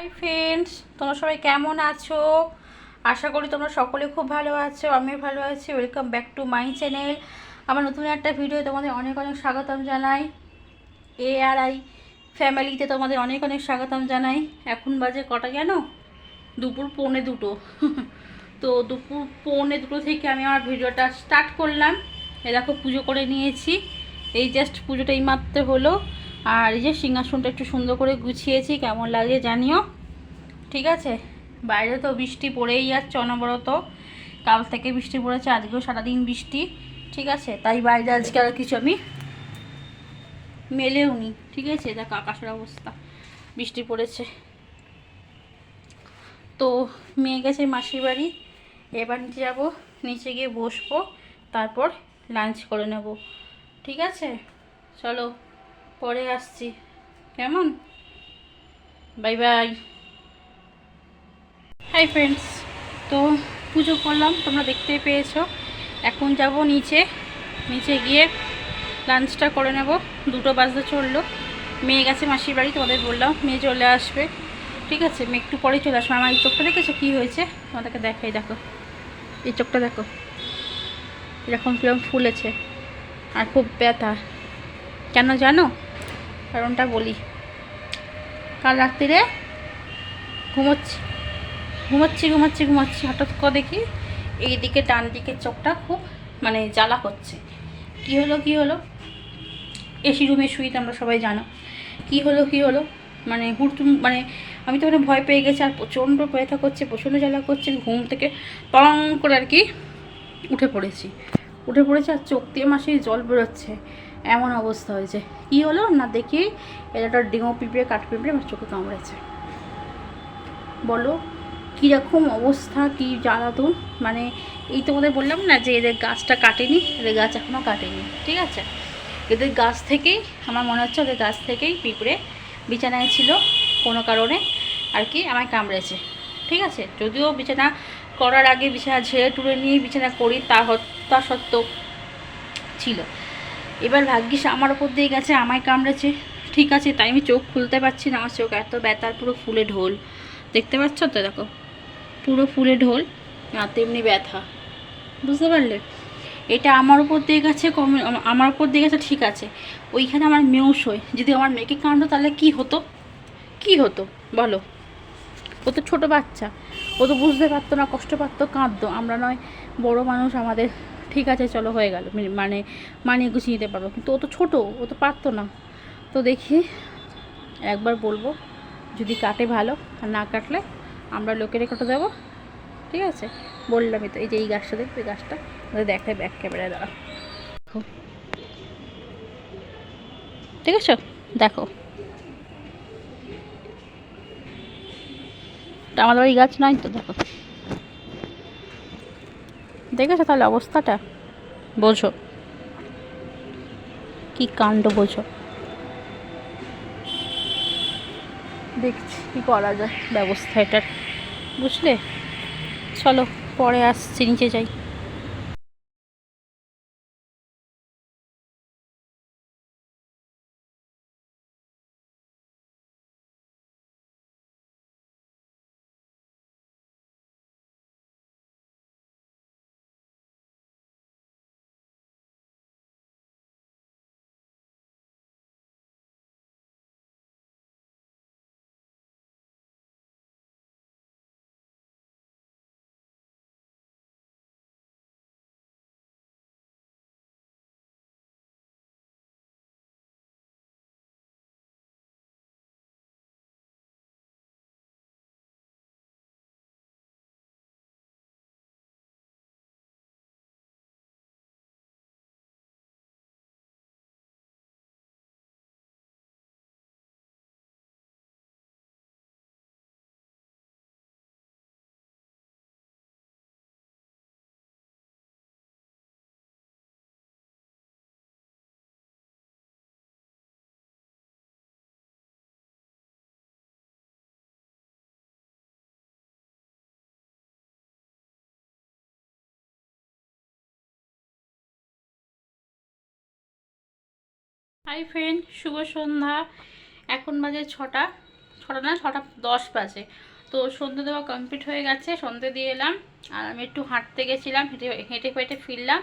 Hi friends, তোমরা সবাই কেমন আছো? আশা করি তোমরা সকলে খুব ভালো আছো। আমিও ভালো আছি। Welcome back to my channel. আমার নতুন একটা ভিডিও তোমাদের অনেক অনেক স্বাগতম জানাই। ARI ফ্যামিলিতে তোমাদের অনেক অনেক স্বাগতম জানাই। এখন বাজে কটা জানো? দুপুর 1:45। তো দুপুর 1:45 থেকে আমি আমার ভিডিওটা স্টার্ট করলাম। দেখো পুজো করে নিয়েছি, এই জাস্ট পুজোটা এইমাত্র হলো। আর এই যে সিংহাসনটা একটু সুন্দর করে গুছিয়েছি, কেমন লাগে জানিও। ঠিক আছে, বাইরে তো বৃষ্টি পড়েই যাচ্ছে অনবরত। কাল থেকে বৃষ্টি পড়েছে, আজকেও সারাদিন বৃষ্টি। ঠিক আছে, তাই বাইরে আজকে আর কিছু আমি মেলেও নি। ঠিক আছে, দেখো আকাশের অবস্থা, বৃষ্টি পড়েছে। তো মেয়ে গেছে মাসির বাড়ি, এবার নিচে যাবো, নিচে গিয়ে বসবো, তারপর লাঞ্চ করে নেব। ঠিক আছে, চলো পরে আসছি, কেমন? Bye bye. হাই ফ্রেন্ডস, তো পুজো করলাম, তোমরা দেখতেই পেয়েছো। এখন যাব নিচে, নিচে গিয়ে লাঞ্চটা করে নেব। 2টো বাজতে চললো। মেয়ে গেছে মাসির বাড়ি, তোমাদের বললাম মেয়ে চলে আসবে। ঠিক আছে, মেয়ে একটু পরেই চলে আসবে। আমার এই চোখটা দেখেছো কী হয়েছে? তোমাদেরকে দেখাই, দেখো এই চোখটা দেখো, এরকম কিরকম ফুলেছে আর খুব ব্যথা। কেন জানো? কারণটা বলি। কাল রাত্রিরে ঘুমোচ্ছি ঘুমাচ্ছি ঘুমাচ্ছি ঘুমাচ্ছি হঠাৎ করে দেখি এইদিকে ডান দিকের চোখটা খুব মানে জ্বালা করছে। কি হলো, এসি রুমে শুই তো, আমরা সবাই জানো। কি হলো মানে হুড়তুম, মানে আমি তো মানে ভয় পেয়ে গেছি, আর প্রচণ্ড ব্যথা করছে, প্রচণ্ড জ্বালা করছে। ঘুম থেকে টং করে আর কি উঠে পড়েছি আর চোখ দিয়ে মাসে জল বেরোচ্ছে, এমন অবস্থা হয়েছে। কি হলো না দেখি, এটা একটা ডিঙো পিঁপড়ে, কাঠ পিঁপড়ে আমার চোখে কামড়েছে। বলো কীরকম অবস্থা, কী জ্বালাতন। মানে এই তোমাদের বললাম না যে এদের গাছটা কাটেনি, এদের গাছ এখনও কাটেনি। ঠিক আছে, এদের গাছ থেকেই আমার মনে হচ্ছে, ওদের গাছ থেকেই পিঁপড়ে বিছানায় ছিল কোনো কারণে আর কি আমায় কামড়েছে। ঠিক আছে, যদিও বিছানা করার আগে বিছানা ঝেড়ে টুড়ে নিয়ে বিছানা করি, তা সত্ত্বেও ছিল। এবার ভাগ্যিস আমার ওপর দিয়ে গেছে, আমায় কামড়েছে। ঠিক আছে, তাই আমি চোখ খুলতে পারছি না, আমার চোখ এত ব্যথার, পুরো ফুলে ঢোল। দেখতে পাচ্ছ তো, দেখো পুরো ফুলে ঢোল, আর তেমনি ব্যথা। বুঝতে পারলে? এটা আমার উপর দিয়ে গেছে, আমার উপর দিয়ে গেছে, ঠিক আছে। ওইখানে আমার মেয়েও শোয়, যদি আমার মেয়েকে কাঁদতো তাহলে কি হতো বলো? ও তো ছোটো বাচ্চা, ও তো বুঝতে পারতো না, কষ্ট পারতো, কাঁদতো। আমরা নয় বড় মানুষ, আমাদের ঠিক আছে চলো হয়ে গেল, মানে মানিয়ে গুছিয়ে নিতে পারবো, কিন্তু ও তো ছোটো, ও তো পারতো না। তো দেখি একবার বলবো, যদি কাটে ভালো, আর না কাটলে আমরা লোকেরে কেটে দেবো। ঠিক আছে, বললামই তো। এই যে এই গাছটা দেখবে, এই গাছটা দেখায় ব্যাক ক্যামেরায়, দাঁড়া দেখো, ঠিক আছে দেখো, আমাদের বাড়ি গাছ নয় তো, দেখো দেখেছো তাহলে অবস্থাটা, বোঝো কি কাণ্ড, বোঝো। দেখছি কী করা যায় ব্যবস্থা এটার, বুঝলে? চলো পরে আসছি, নিচে যাই। হাই ফ্রেন্ড, শুভ সন্ধ্যা। এখন বাজে 6টা 6টা না 6:10 বাজে। তো সন্ধ্যে দেওয়া কমপ্লিট হয়ে গেছে, সন্ধ্যে দিয়ে এলাম। আর আমি একটু হাঁটতে গেছিলাম, হেঁটে হেঁটে ফিরলাম।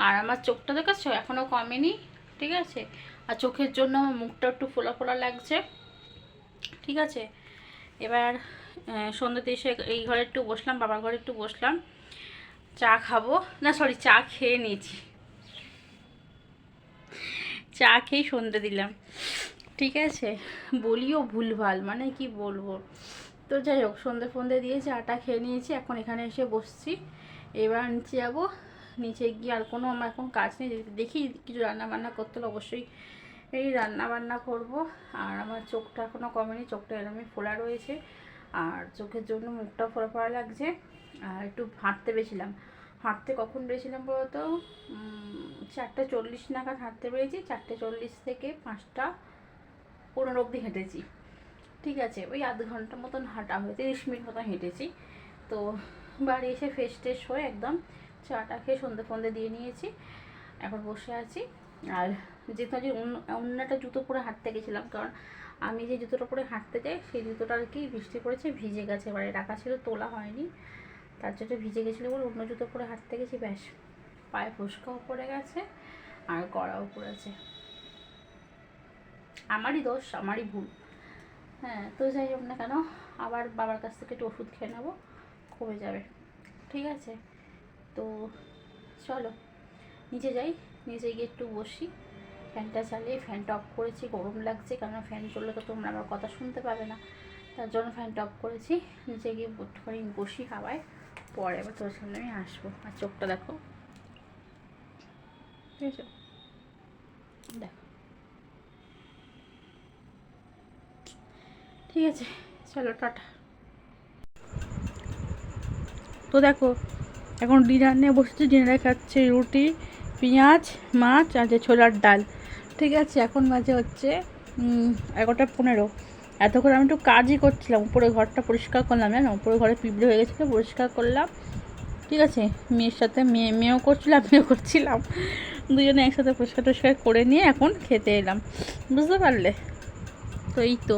আর আমার চোখটা দেখেছো এখনও কমেনি, ঠিক আছে। আর চোখের জন্য আমার মুখটা একটু ফোলা ফোলা লাগছে, ঠিক আছে। এবার সন্ধ্যেতে এসে এই ঘরে একটু বসলাম, বাবার ঘরে একটু বসলাম, চা খাবো না, সরি চা খেয়ে নিয়েছি, চা খেয়ে সন্ধ্যে দিলাম, ঠিক আছে। বলিও ভুলভাল, মানে কি বলবো। তো যাই হোক, সন্ধ্যে ফন্ধ্যে দিয়ে চাটা খেয়ে নিয়েছি, এখন এখানে এসে বসছি। এবার নিচে যাবো, নিচে গিয়ে আর কোনো আমার এখন কাজ নেই, দেখি কিছু রান্না বান্না করতে হলে অবশ্যই এই রান্না বান্না করব। আর আমার চোখটা এখনও কমেনি, চোখটা এরমই ফোলা রয়েছে, আর চোখের জন্য মুখটা ফোলা ফোলা লাগছে। আর একটু হাঁটতে বেছিলাম, হাঁটতে কখন বেরিয়েছিলাম বলতো, 4:40 নাগাদ হাঁটতে বেরিয়েছি। 4:40 থেকে 5:15 অবধি হেঁটেছি, ঠিক আছে। ওই আধ ঘন্টা মতন হাঁটা হয়ে 30 মিনিট মতন হেঁটেছি। তো বাড়ি এসে ফ্রেশ ট্রেশ হয়ে একদম চাটা খেয়ে সন্ধে ফন্দে দিয়ে নিয়েছি, এখন বসে আছি। আর যেহেতু আজ অন্যটা জুতো পরে হাঁটতে গেছিলাম, কারণ আমি যে জুতোটা পরে হাঁটতে যাই সেই জুতোটা আর কি বৃষ্টি পড়েছে, ভিজে গেছে, বাড়ি রাখা ছিল, তোলা হয়নি, তার জন্য ভিজে গেছিলো বলে অন্য জুতো পরে হাঁটতে গেছি। ব্যাস, পায়ে ফোসকাও পড়ে গেছে আর কড়াও পড়েছে, আমারই দোষ, আমারই ভুল। হ্যাঁ, তো যাই হোক না কেন, আবার বাবার কাছ থেকে একটু ওষুধ খেয়ে নেবো, কমে যাবে, ঠিক আছে। তো চলো নিচে যাই, নিচে গিয়ে একটু বসি, ফ্যানটা চালিয়ে, ফ্যানটা অফ করেছি, গরম লাগছে, কারণ ফ্যান চললে তো তোমরা আমার কথা শুনতে পাবে না, তার জন্য ফ্যানটা অফ করেছি। নিচে গিয়ে একটুখানি বসি হাওয়ায়, পরে আবার তোর সামনে আমি আসবো। আর চোখটা দেখো, ঠিক আছে, দেখো, ঠিক আছে, চলো টাটা। তো দেখো, এখন ডিনার নিয়ে বসেছি, ডিনারে খাচ্ছে রুটি, পেঁয়াজ, মাছ আর যে ছোলার ডাল, ঠিক আছে। এখন বাজে হচ্ছে 11:15। এতক্ষণ আমি একটু কাজই করছিলাম, উপরে ঘরটা পরিষ্কার করলাম, জানো, উপরে ঘরে পিঁপড়ে হয়ে গেছিলো, পরিষ্কার করলাম, ঠিক আছে। মেয়ের সাথে মেয়েও করছিলাম, আমিও করছিলাম, দুজনে একসাথে পরিষ্কার টরিষ্কার করে নিয়ে এখন খেতে এলাম, বুঝতে পারলে। তো এই তো,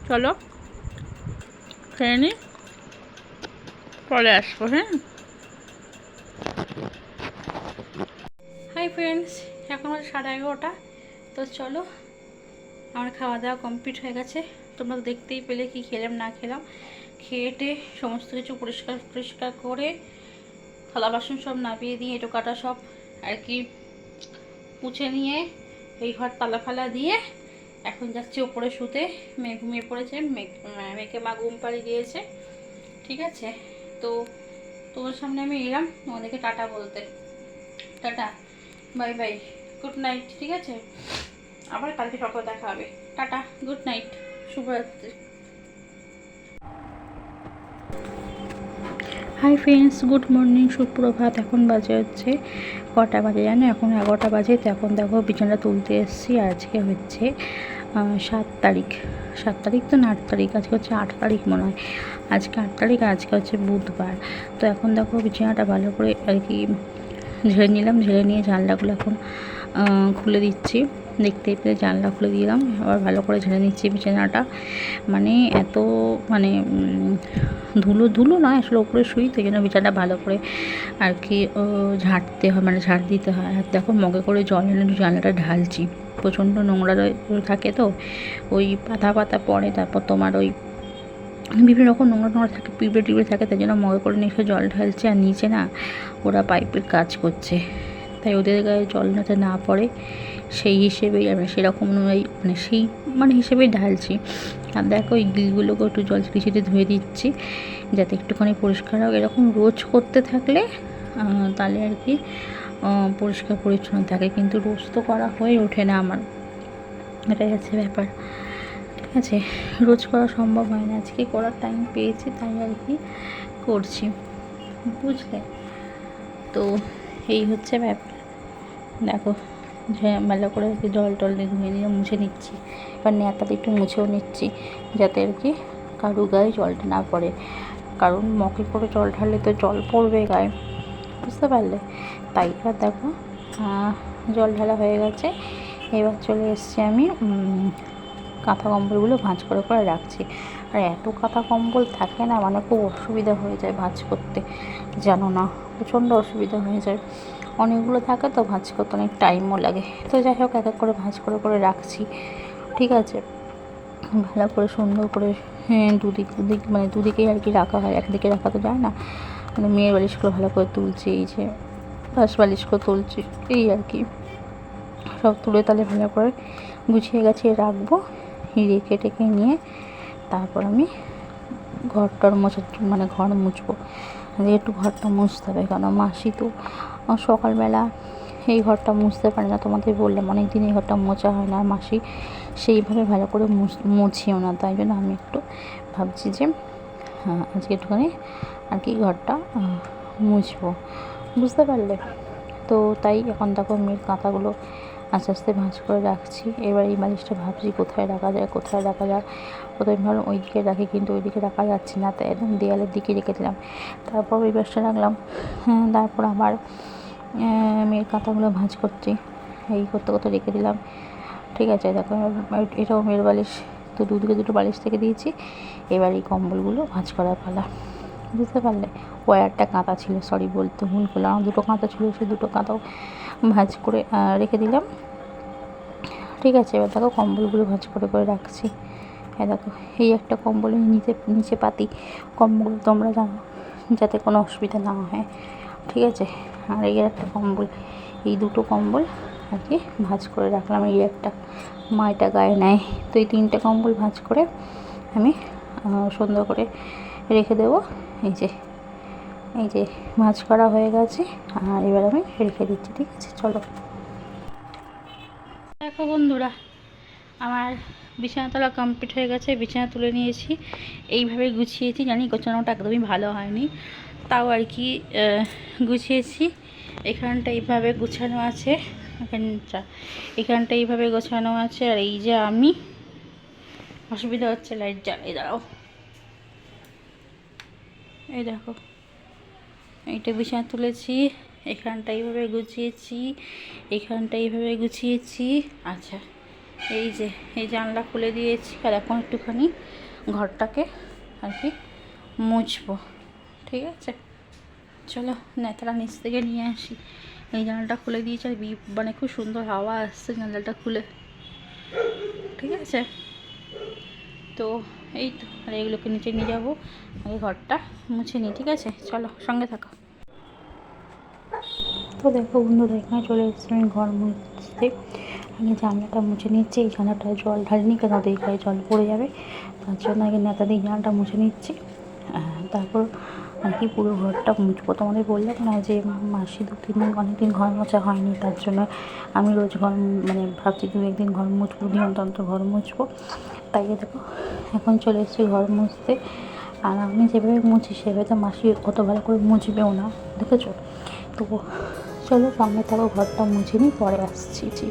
চলো খেয়ে নিই, পরে আসবো, হ্যাঁ। হাই ফ্রেন্ডস, এখন হচ্ছে 11:30। তো চলো, আমার খাওয়া দাওয়া কমপ্লিট হয়ে গেছে, তোমরা দেখতেই পেলে কি খেলাম না খেলাম। খেয়েটে সমস্ত কিছু পরিষ্কার পরিষ্কার করে থালা বাসন সব নামিয়ে দিয়ে, এটো কাটা সব আর কি মুছে নিয়ে, এই ঘর তালা ফালা দিয়ে এখন যাচ্ছি ওপরে শুতে। মেয়ে ঘুমিয়ে পড়েছে, মেয়েকে মা ঘুম পাড়িয়ে দিয়েছে, ঠিক আছে। তো তোমার সামনে আমি এলাম তোমাদেরকে টাটা বলতে, tata, bye bye, good night, ঠিক আছে। আবার কালকে সকালে দেখা হবে, টাটা, গুড নাইট, শুভরাত্রি। হাই ফ্রেন্ডস, গুড মর্নিং, সুপ্রভাত। এখন বাজে হচ্ছে কটা বাজে জানো, এখন 11টা বাজে। তো এখন দেখো বিছানাটা তুলতে এসেছি। আজকে হচ্ছে 7 তারিখ, 7 তারিখ তো না 8 তারিখ, আজকে হচ্ছে 8 তারিখ মনে হয়, আজকে 8 তারিখ, আজকে হচ্ছে বুধবার। তো এখন দেখো বিছানাটা ভালো করে আর কি ঝেড়ে নিলাম, ঝেড়ে নিয়ে জানলাগুলো এখন খুলে দিচ্ছি, দেখতেই পেলে জানলা খুলে দিলাম, আবার ভালো করে ঝেড়ে নিচ্ছি বিছানাটা। মানে এত মানে ধুলো ধুলো নয়, আসলে ওপরে শুই তো, এই জন্য বিছানাটা ভালো করে আর কি ঝাড়তে হয়, মানে ঝাড় দিতে হয়। আর দেখো মগে করে জল এনে জানলাটা ঢালছি, প্রচণ্ড নোংরা থাকে তো, ওই পাতা পাতা পড়ে, তারপর তোমার ওই বিভিন্ন রকম নোংরা নোংরা থাকে, পিঁপড়ে টিপড়ে থাকে, তাই জন্য মগে করে নিয়ে এসে জল ঢালছে। আর নিচে না ওরা পাইপের কাজ করছে, তাই ওদের গায়ে জল যাতে না পড়ে সেই হিসেবেই আমরা সেরকম মানে সেই মানে হিসেবেই ঢালছি। আর দেখো এই গিলগুলোকে একটু জল ছিটে ধুয়ে দিচ্ছি, যাতে একটুখানি পরিষ্কার হোক। এরকম রোজ করতে থাকলে তাহলে আর কি পরিষ্কার পরিচ্ছন্ন থাকে, কিন্তু রোজ তো করা হয়ে ওঠে না আমার, এটাই হচ্ছে ব্যাপার, ঠিক আছে। রোজ করা সম্ভব হয় না, আজকে করার টাইম পেয়েছি তাই আর কি করছি, বুঝলে। তো এই হচ্ছে ব্যাপার, দেখো ভালো করে আর কি জল টল দিয়ে ধুয়ে নিয়ে মুছে নিচ্ছি। এবার নেতাতে একটু মুছেও নিচ্ছি, যাতে আর কি কারু গায়ে জলটা না পড়ে, কারণ মগে করে জল ঢাললে তো জল পড়বে গায়ে, বুঝতে পারলে। তাই এবার দেখো জল ঢালা হয়ে গেছে, এবার চলে এসেছি আমি কাঁথা কম্বলগুলো ভাঁজ করে করে রাখছি। আর এত কাঁথা কম্বল থাকে না, মানে খুব অসুবিধা হয়ে যায় ভাঁজ করতে, জানো না, প্রচণ্ড অসুবিধা হয়ে যায়। অনেকগুলো থাকে তো ভাঁজ করতে অনেক টাইমও লাগে। তো যাই হোক, এক এক করে ভাঁজ করে করে রাখছি, ঠিক আছে। ভালো করে সুন্দর করে দুদিক মানে দুদিকেই আর কি রাখা হয়, একদিকে রাখা তো যায় না। মানে মেয়ের বালিশগুলো ভালো করে তুলছি, এই যে পাশ বালিশগুলো তুলছি, এই আর কি। সব তুলে তাহলে ভালো করে গুছিয়ে গাছিয়ে রাখবো। রেখে টেকে নিয়ে তারপর আমি ঘরটার মানে ঘর মুছবো। একটু ঘরটা মুছতে হবে, কারণ মাসি তো সকালবেলা এই ঘরটা মুছতে পারে না। তোমাদের বললাম অনেক দিন এই ঘরটা মোছা হয় না, আর মাসি সেইভাবে ভালো করে মুছিও না। তাই জন্য আমি একটু ভাবছি যে আজকে একটুখানি আর কি ঘরটা মুছবো, বুঝতে পারলে। তো তাই এখন দেখো মেয়ের কাঁথাগুলো আস্তে আস্তে ভাঁজ করে রাখছি। এবার এই বালিশটা ভাবছি কোথায় রাখা যায়। প্রথমে ভাবলাম ওই দিকে রাখি, কিন্তু ওই দিকে রাখা যাচ্ছে না, তাই একদম দেয়ালের দিকে রেখে দিলাম। তারপর ওই বাসটা রাখলাম। তারপর আবার মেয়ের কাঁথাগুলো ভাঁজ করছি, এই করতে করতে রেখে দিলাম, ঠিক আছে। দেখো এটাও মেয়ের বালিশ, তো দুদিকে দুটো বালিশ থেকে দিয়েছি। এবার এই কম্বলগুলো ভাঁজ করার পালা, বুঝতে পারলে। ও একটা কাঁথা ছিল, সরি বলতে ভুল করলাম, আমার দুটো কাঁথা ছিল, সেই দুটো কাঁথাও ভাঁজ করে রেখে দিলাম, ঠিক আছে। এবার দেখো কম্বলগুলো ভাঁজ করে করে রাখছি। হ্যাঁ দেখো, এই একটা কম্বলের নিচে পাতি কম্বল, তোমরা জানো, যাতে কোনো অসুবিধা না হয়, ঠিক আছে। আর এই একটা কম্বল, এই দুটো কম্বল আর কি ভাঁজ করে রাখলাম। এই একটা মা এটা গায়ে নেয়, তো এই তিনটে কম্বল ভাঁজ করে আমি সুন্দর করে রেখে দেবো। এই যে ভাঁজ করা হয়ে গেছে, আর এবার আমি রেখে দিচ্ছি, ঠিক আছে। চলো দেখো বন্ধুরা, আমার বিছানা তোলা কমপ্লিট হয়ে গেছে, বিছানা তুলে নিয়েছি, এইভাবে গুছিয়েছি। জানি গোছানোটা একদমই ভালো হয়নি, তাও আর কি গুছিয়েছি। এখানটা এইভাবে গুছানো আছে, এখানটা এইভাবে গোছানো আছে। আর এই যে আমি, অসুবিধা হচ্ছে, লাইট জ্বালাই, দাঁড়াও, এই দেখো, এইটা বিছানা তুলেছি, এখানটা এইভাবে গুছিয়েছি, এখানটা এইভাবে গুছিয়েছি। আচ্ছা, এই যে এই জানলা খুলে দিয়েছি, আর এখন একটুখানি ঘরটাকে আর কি মুছবো, ঠিক আছে। চলো নেতাটা নিচ থেকে নিয়ে আসি। এই জানলাটা খুলে দিয়েছি, আর মানে খুব সুন্দর হাওয়া আসছে জানলাটা খুলে, ঠিক আছে। তো এই তো, আর এগুলোকে নিচে নিয়ে যাবো, আগে ঘরটা মুছে নিই, ঠিক আছে। চলো সঙ্গে থাকো। তো দেখো বন্ধুরা, এখানে চলে এসেছি আমি ঘর মুছতে। আমি জানলাটা মুছে নিচ্ছি, এই জানলাটায় জল ঢালিনি, কেন এই গায়ে জল পড়ে যাবে, তার জন্য আগে নেতা দিয়ে জানলাটা মুছে নিচ্ছি। তারপর আর কি পুরো ঘরটা মুছবো। তোমাদের বললাম না যে মাসি 2-3 দিন অনেকদিন ঘর মোছা হয়নি, তার জন্য আমি রোজ ঘর মানে ভাবছি 2-1 দিন ঘর মুছবো, নিয়মতন্ত্র ঘর মুছবো। তাই দেখো এখন চলে এসেছি ঘর মুছতে। আর আমি যেভাবে মুছি সেভাবে তো মাসি অত ভালো করে মুছবেও না, দেখেছো। তো চলো সামনে থাকো, ঘরটা মুছে নিই, পরে আসছি।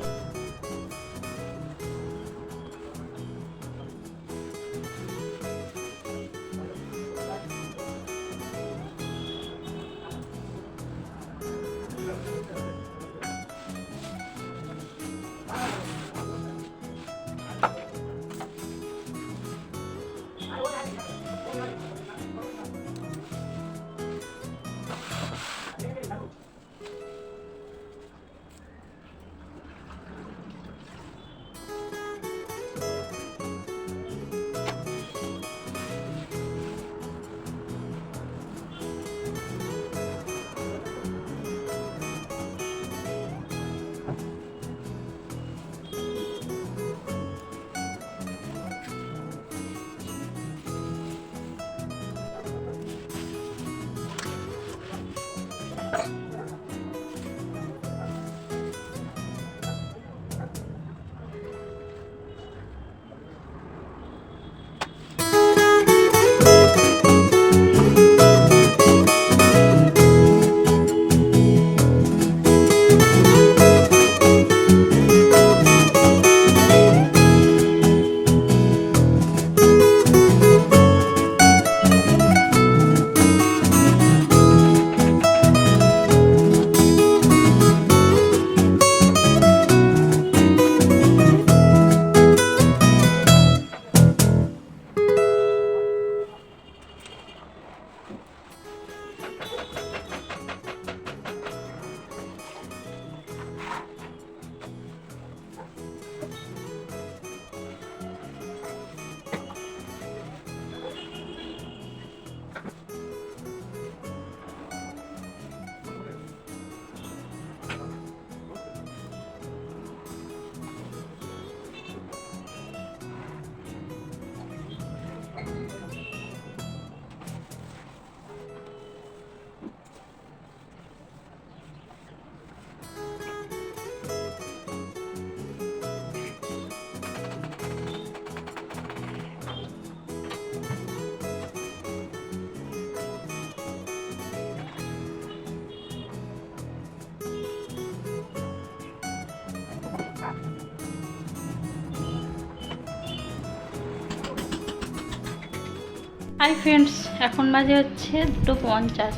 হাই ফ্রেন্ডস, এখন বাজে হচ্ছে 2:50।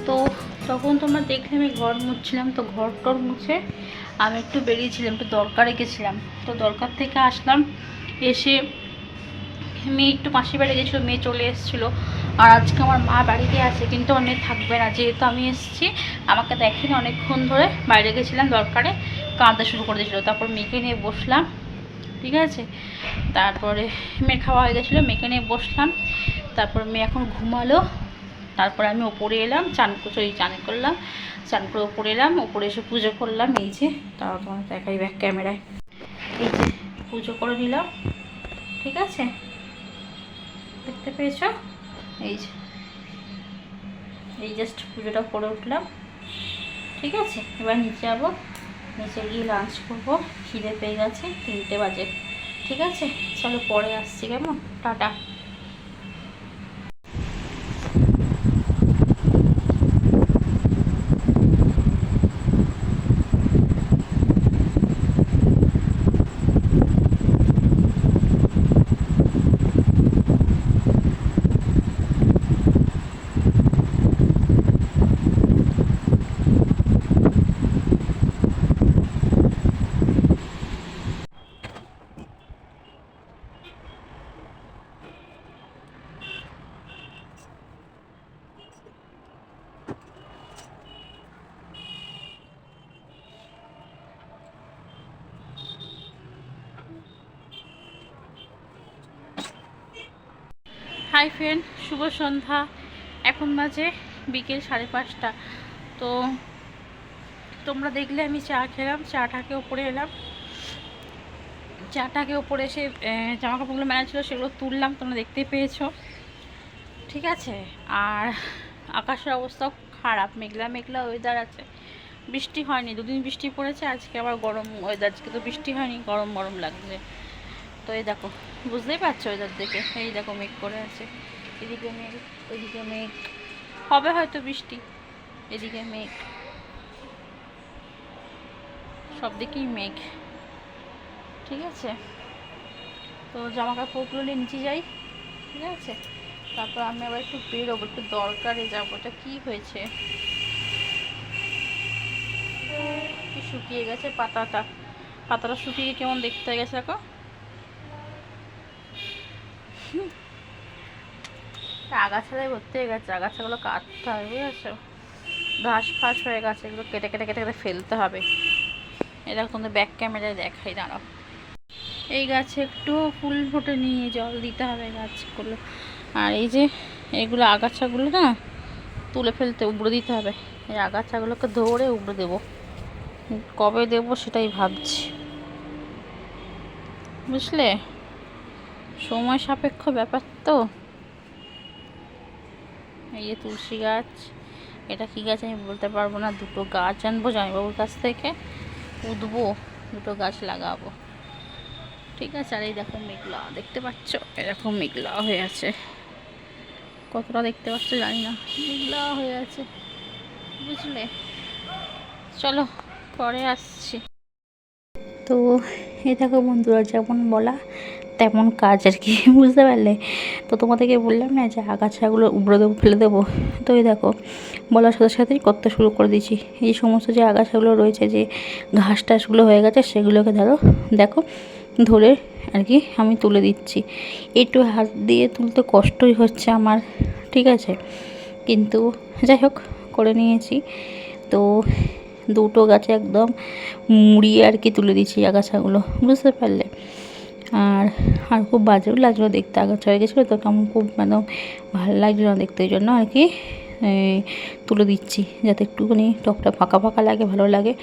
তো তখন তোমরা দেখলে আমি ঘর মুছছিলাম, তো ঘর টর মুছে আমি একটু বেরিয়েছিলাম, একটু দরকারে গেছিলাম। তো দরকার থেকে আসলাম, এসে মেয়ে একটু মাসির বাড়ি গেছিলো, মেয়ে চলে এসেছিলো। আর আজকে আমার মা বাড়িতে আছে, কিন্তু আমার মেয়ে থাকবে না, যেহেতু আমি এসেছি। আমাকে দেখেনি, অনেকক্ষণ ধরে বাইরে গেছিলাম দরকারে, কাঁদতে শুরু করে দিয়েছিলো। তারপর মেয়েকে নিয়ে বসলাম, ঠিক আছে। তারপরে মেয়ের খাওয়া হয়ে গেছিলো, মেয়েকে নিয়ে বসলাম। তারপর মেয়ে এখন ঘুমালো। তারপরে আমি ওপরে এলাম, চান করলাম, চান করে ওপরে এলাম, ওপরে এসে পুজো করলাম। এই যে তাও তোমার দেখাই ব্যাক ক্যামেরায়, এই যে পুজো করে নিলাম, ঠিক আছে, দেখতে পেয়েছো? এই যে এই জাস্ট পুজোটা করে উঠলাম, ঠিক আছে। এবার নিচে যাবো, নিচে গিয়ে লাঞ্চ করবো, খিদে পেয়ে গেছে, 3টে বাজে, ঠিক আছে। চলো পরে আসছি, কেমন? টাটা। হাই ফ্রেন্ড, শুভ সন্ধ্যা। এখন বাজে বিকেল 5:30। তো তোমরা দেখলে আমি চা খেলাম, চাটাকে ওপরে এলাম, চাটাকে ওপরে এসে জামা কাপড়গুলো মেলা ছিল সেগুলো তুললাম, তোমরা দেখতেই পেয়েছো, ঠিক আছে। আর আকাশের অবস্থাও খারাপ, মেঘলা মেঘলা ওয়েদার আছে, বৃষ্টি হয়নি, 2 দিন বৃষ্টি পড়েছে, আজকে আবার গরম ওয়েদার, আজকে তো বৃষ্টি হয়নি, গরম গরম লাগছে। তো এই দেখো, বুঝতেই পারছো ওয়েদার দেখে, এই দেখো মেঘ করে আছে, এদিকে মেঘ, ওইদিকে মেঘ, হবে হয়তো বৃষ্টি, এদিকে মেঘ, সব দিকেই মেঘ, ঠিক আছে। তো জামা কাপড়গুলো নিয়ে নিচে যাই, ঠিক আছে। তারপর আমি আবার একটু বেরোবো, একটু দরকারে যাবো। এটা কী হয়েছে, কি শুকিয়ে গেছে পাতাটা, পাতাটা শুকিয়ে কেমন দেখতে হয়ে গেছে দেখো। আগাছাটাই ভর্তি হয়ে গেছে, আগাছাগুলো কাটতে হবে, বুঝেছো, ঘাস ফাঁস হয়ে গেছে, এগুলো কেটে কেটে কেটে কেটে ফেলতে হবে। এরকম তো ব্যাক ক্যামেরায় দেখাই, দাঁড়াও। এই গাছে একটু ফুল ফুটে নিয়ে জল দিতে হবে গাছগুলো। আর এই যে এগুলো আগাছাগুলো না তুলে ফেলতে, উবড়ে দিতে হবে। এই আগাছাগুলোকে ধরে উবড়ে দেবো, কবে দেবো সেটাই ভাবছি, বুঝলে, সময় সাপেক্ষ ব্যাপার তো। এই যে তুলসী গাছ, এটা কি গাছ আমি বলতে পারবো না, 2টো গাছ আনবো জামাইবাবুর কাছ থেকে, উঠবো, 2টো গাছ লাগাবো, ঠিক আছে। আর এই দেখো মেঘলা, দেখতে পাচ্ছ, এরকম মেঘলা হয়ে আছে, কতটা দেখতে পাচ্ছ জানি না, মেঘলা হয়ে আছে, বুঝলে। চলো পরে আসছি। তো এই দেখো বন্ধুরা, যেমন বলা তেমন কাজ আর কি, বুঝতে পারলে। তো তোমাদেরকে বললাম না যে আগাছাগুলো উবড়ে দেবো, ফেলে দেবো। তো এই দেখো বলার সাথে সাথেই করতে শুরু করে দিয়েছি। এই সমস্ত যে আগাছাগুলো রয়েছে, যে ঘাস টাসগুলো হয়ে গেছে, সেগুলোকে দেখো ধরে আর কি আমি তুলে দিচ্ছি। একটু হাত দিয়ে তুলতে কষ্টই হচ্ছে আমার, ঠিক আছে, কিন্তু যাই হোক করে নিয়েছি। তো 2টো গাছে একদম মুড়িয়ে আর কি তুলে দিচ্ছি আগাছাগুলো, বুঝতে পারলে। আর আর খুব বাজেও লাগছিলো দেখতে, আগাছা হয়ে গেছিলো তো, কেমন খুব একদম ভালো লাগছিলো না দেখতে, ওই জন্য আর কি তুলে দিচ্ছি, যাতে একটুখানি টকটা ফাঁকা ফাঁকা লাগে, ভালো লাগে,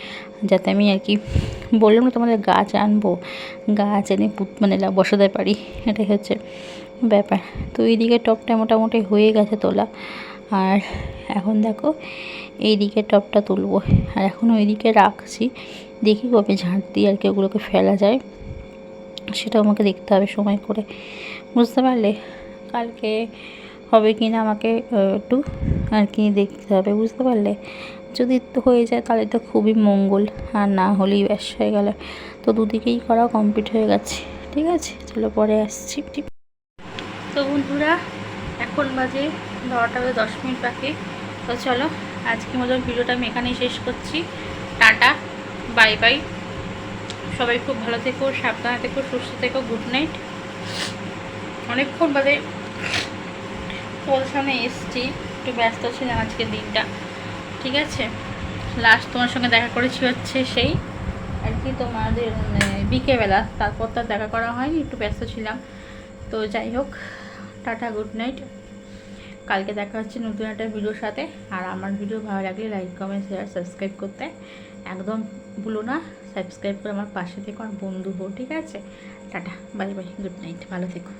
যাতে আমি আর কি বললাম না তোমাদের গাছ আনবো, গাছ এনে মানে বসাতে পারি, এটাই হচ্ছে ব্যাপার। তো এইদিকে টপটা মোটামুটি হয়ে গেছে তোলা। আর এখন দেখো এই দিকে টপটা তুলবো, আর এখন ওইদিকে রাখছি, দেখি কবে ঝাঁট দিয়ে আর কি ওগুলোকে ফেলা যায়, সেটা আমাকে দেখতে হবে সময় করে, বুঝতে পারলে। কালকে হবে কি না আমাকে একটু আর কি দেখতে হবে, বুঝতে পারলে। যদি হয়ে যায় তাহলে তো খুবই মঙ্গল, আর না হলেই ব্যাস হয়ে গেল। তো দুদিকেই করা কমপ্লিট হয়ে গেছে, ঠিক আছে। চলো পরে আসছি। তো বন্ধুরা এখন বাজে 12টা বাজে 10 মিনিট বাকি। তো চলো আজকের মতন ভিডিওটা আমি এখানেই শেষ করছি। Tata, bye bye. সবাই খুব ভালো থেকো, সাবধানে থেকো, সুস্থ থেকো। Good night. অনেকক্ষণ বাদে তোমাদের সামনে এসছি, একটু ব্যস্ত ছিলাম আজকের দিনটা, ঠিক আছে। লাস্ট তোমার সঙ্গে দেখা করেছি হচ্ছে সেই আর কি তোমাদের বিকেলবেলা, তারপর তো দেখা করা হয়নি, একটু ব্যস্ত ছিলাম। তো যাই হোক, টাটা, গুড নাইট। কালকে দেখা হচ্ছে নতুন একটা ভিডিওর সাথে। আর আমার ভিডিও ভালো লাগলে লাইক, কমেন্ট, শেয়ার, সাবস্ক্রাইব করতে একদম ভুলো না। সাবস্ক্রাইব করে আমার পাশে থেকে আমার বন্ধু হো, ঠিক আছে। Tata, bye bye, good night, ভালো থেকো।